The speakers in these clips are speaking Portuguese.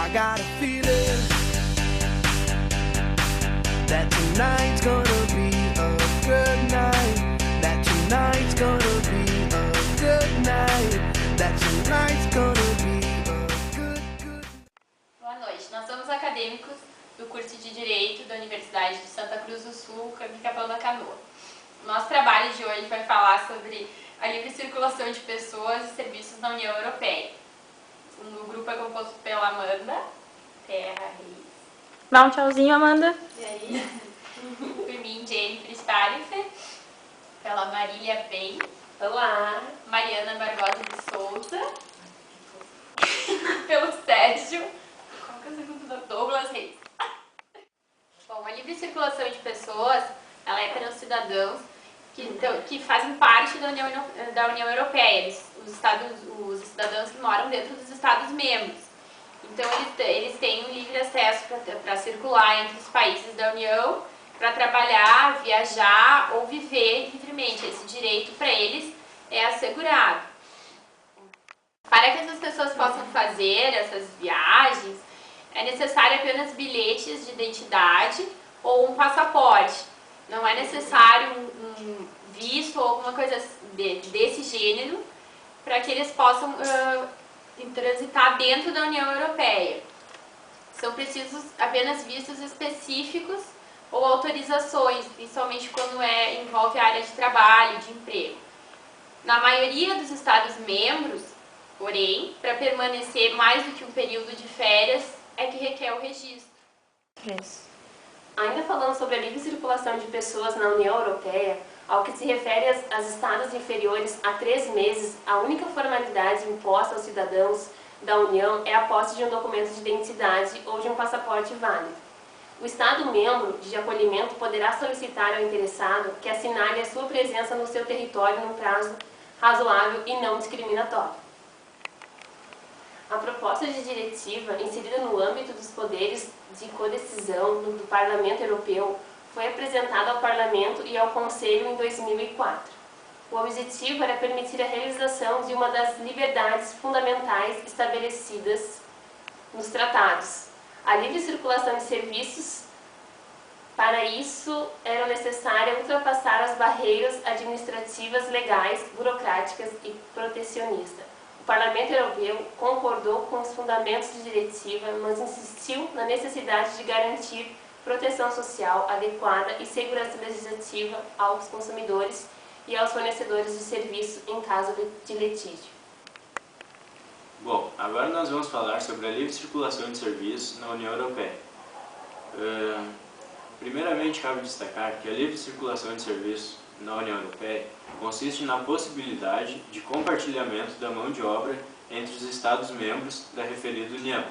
I got a feeling that tonight's gonna be a good night. That tonight's gonna be a good night. That tonight's gonna be a good. Boa noite, nós somos acadêmicos do curso de Direito da Universidade de Santa Cruz do Sul, Capão da Canoa. Nosso trabalho de hoje vai falar sobre a livre circulação de pessoas e serviços na União Europeia. O grupo é composto pela Amanda, Terra Reis. Dá um tchauzinho, Amanda. E aí? Por mim, Jennifer Starifer. Pela Marília Bem. Olá. Mariana Barbosa de Souza. Pelo Sérgio. Qual que é o segundo? Douglas Reis. Bom, a livre circulação de pessoas, ela é para os cidadãos que fazem parte da União Europeia, os cidadãos que moram dentro dos Estados-membros. Então, eles têm um livre acesso para circular entre os países da União, para trabalhar, viajar ou viver livremente. Esse direito para eles é assegurado. Para que essas pessoas possam fazer essas viagens, é necessário apenas bilhetes de identidade ou um passaporte. Não é necessário um visto ou alguma coisa desse gênero para que eles possam transitar dentro da União Europeia. São precisos apenas vistos específicos ou autorizações, principalmente quando envolve a área de trabalho, de emprego. Na maioria dos Estados-membros, porém, para permanecer mais do que um período de férias, é que requer o registro. Ainda falando sobre a livre circulação de pessoas na União Europeia, ao que se refere aos estados inferiores a 3 meses, a única formalidade imposta aos cidadãos da União é a posse de um documento de identidade ou de um passaporte válido. O Estado-membro de acolhimento poderá solicitar ao interessado que assinale a sua presença no seu território num prazo razoável e não discriminatório. A proposta de diretiva, inserida no âmbito dos poderes de codecisão do Parlamento Europeu, foi apresentada ao Parlamento e ao Conselho em 2004. O objetivo era permitir a realização de uma das liberdades fundamentais estabelecidas nos tratados, a livre circulação de serviços. Para isso, era necessário ultrapassar as barreiras administrativas, legais, burocráticas e protecionistas. O Parlamento Europeu concordou com os fundamentos de diretiva, mas insistiu na necessidade de garantir proteção social adequada e segurança legislativa aos consumidores e aos fornecedores de serviço em caso de litígio. Bom, agora nós vamos falar sobre a livre circulação de serviços na União Europeia. Primeiramente, cabe destacar que a livre circulação de serviços na União Europeia consiste na possibilidade de compartilhamento da mão de obra entre os Estados-membros da referida União.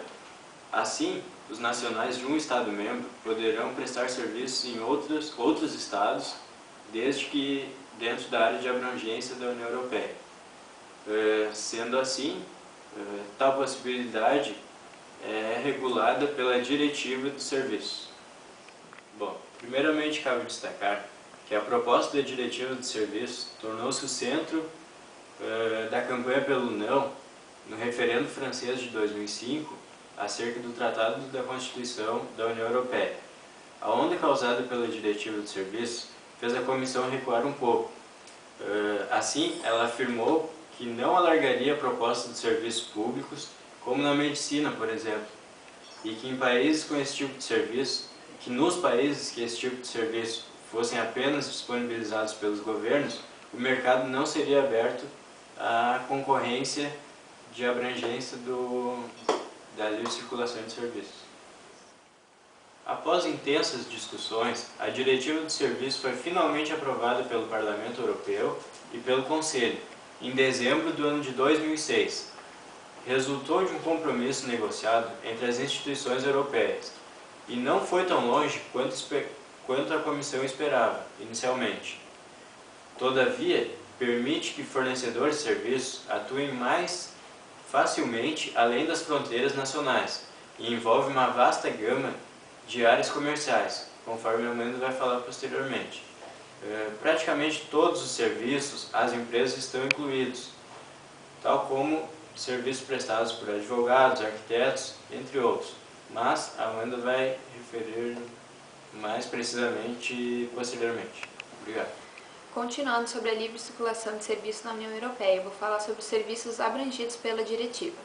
Assim, os nacionais de um Estado-membro poderão prestar serviços em outros Estados, desde que dentro da área de abrangência da União Europeia. Sendo assim, tal possibilidade é regulada pela Diretiva de Serviços. Bom, primeiramente cabe destacar que a proposta da Diretiva de Serviços tornou-se o centro da campanha pelo não no referendo francês de 2005 acerca do Tratado da Constituição da União Europeia. A onda causada pela Diretiva de Serviços fez a Comissão recuar um pouco. Assim, ela afirmou que não alargaria a proposta de serviços públicos, como na medicina, por exemplo, e que nos países que esse tipo de serviço fossem apenas disponibilizados pelos governos, o mercado não seria aberto à concorrência de abrangência da livre circulação de serviços. Após intensas discussões, a Diretiva de Serviços foi finalmente aprovada pelo Parlamento Europeu e pelo Conselho, em dezembro do ano de 2006. Resultou de um compromisso negociado entre as instituições europeias, e não foi tão longe quanto a Comissão esperava, inicialmente. Todavia, permite que fornecedores de serviços atuem mais facilmente além das fronteiras nacionais e envolve uma vasta gama de áreas comerciais, conforme a Amanda vai falar posteriormente. Praticamente todos os serviços, as empresas estão incluídos, tal como serviços prestados por advogados, arquitetos, entre outros. Mas a Amanda vai referir mais precisamente posteriormente. Obrigado. Continuando sobre a livre circulação de serviços na União Europeia, eu vou falar sobre os serviços abrangidos pela diretiva.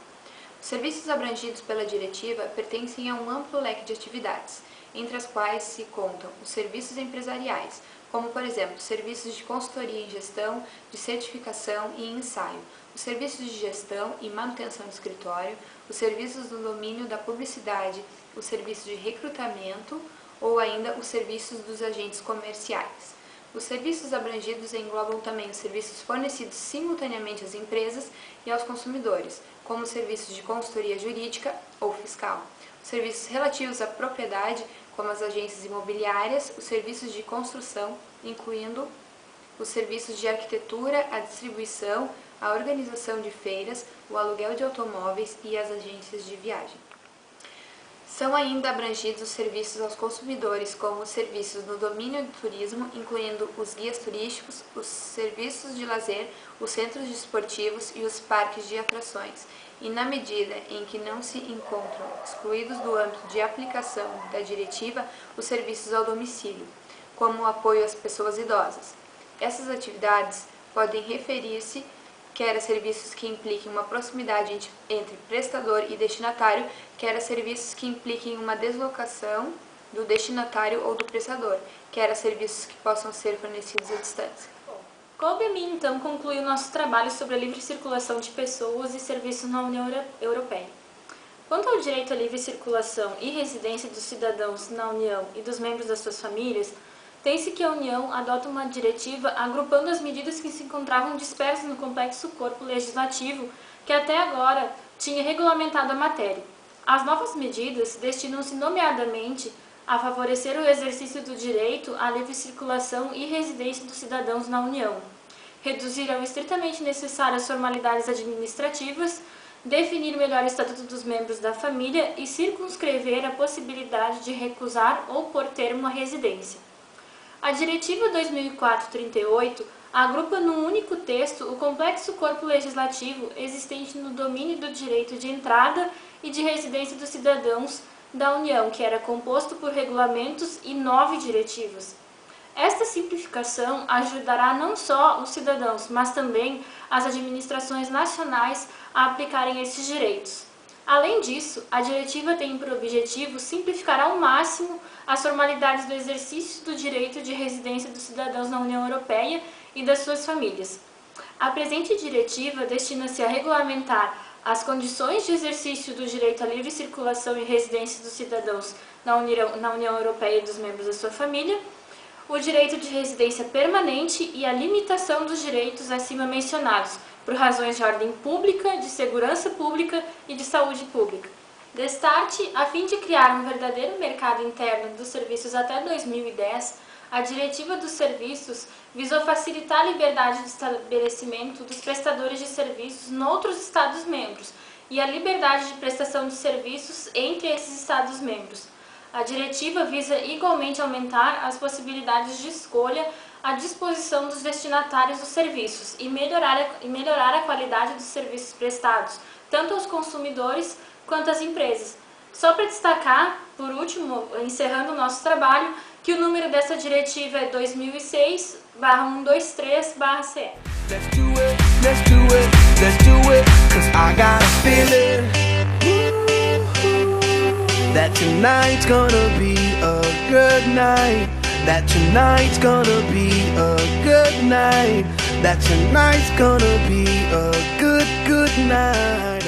Os serviços abrangidos pela diretiva pertencem a um amplo leque de atividades, entre as quais se contam os serviços empresariais, como, por exemplo, serviços de consultoria em gestão, de certificação e ensaio, os serviços de gestão e manutenção de escritório, os serviços do domínio da publicidade, os serviços de recrutamento ou ainda os serviços dos agentes comerciais. Os serviços abrangidos englobam também os serviços fornecidos simultaneamente às empresas e aos consumidores, como os serviços de consultoria jurídica ou fiscal, os serviços relativos à propriedade, como as agências imobiliárias, os serviços de construção, incluindo os serviços de arquitetura, a distribuição, a organização de feiras, o aluguel de automóveis e as agências de viagem. São ainda abrangidos os serviços aos consumidores, como os serviços no domínio do turismo, incluindo os guias turísticos, os serviços de lazer, os centros desportivos e os parques de atrações, e na medida em que não se encontram excluídos do âmbito de aplicação da diretiva, os serviços ao domicílio, como o apoio às pessoas idosas. Essas atividades podem referir-se quer a serviços que impliquem uma proximidade entre prestador e destinatário, quer a serviços que impliquem uma deslocação do destinatário ou do prestador, quer a serviços que possam ser fornecidos à distância. Coube a mim, então, concluir o nosso trabalho sobre a livre circulação de pessoas e serviços na União Europeia. Quanto ao direito à livre circulação e residência dos cidadãos na União e dos membros das suas famílias, tem-se que a União adota uma diretiva agrupando as medidas que se encontravam dispersas no complexo corpo legislativo que até agora tinha regulamentado a matéria. As novas medidas destinam-se nomeadamente a favorecer o exercício do direito à livre circulação e residência dos cidadãos na União, reduzir ao estritamente necessário as formalidades administrativas, definir melhor o estatuto dos membros da família e circunscrever a possibilidade de recusar ou pôr termo à residência. A Diretiva 2004/38 agrupa num único texto o complexo corpo legislativo existente no domínio do direito de entrada e de residência dos cidadãos da União, que era composto por regulamentos e 9 diretivas. Esta simplificação ajudará não só os cidadãos, mas também as administrações nacionais a aplicarem esses direitos. Além disso, a diretiva tem por objetivo simplificar ao máximo as formalidades do exercício do direito de residência dos cidadãos na União Europeia e das suas famílias. A presente diretiva destina-se a regulamentar as condições de exercício do direito à livre circulação e residência dos cidadãos na União Europeia e dos membros da sua família, o direito de residência permanente e a limitação dos direitos acima mencionados, por razões de ordem pública, de segurança pública e de saúde pública. Destarte, a fim de criar um verdadeiro mercado interno dos serviços até 2010, a Diretiva dos Serviços visou facilitar a liberdade de estabelecimento dos prestadores de serviços noutros Estados-membros e a liberdade de prestação de serviços entre esses Estados-membros. A diretiva visa igualmente aumentar as possibilidades de escolha à disposição dos destinatários dos serviços e melhorar a qualidade dos serviços prestados, tanto aos consumidores quanto às empresas. Só para destacar, por último, encerrando o nosso trabalho, que o número dessa diretiva é 2006/123/CE. Let's do it, let's do it, let's do it, 'cause I got a feeling that tonight's gonna be a good night. That tonight's gonna be a good night. That tonight's gonna be a good night.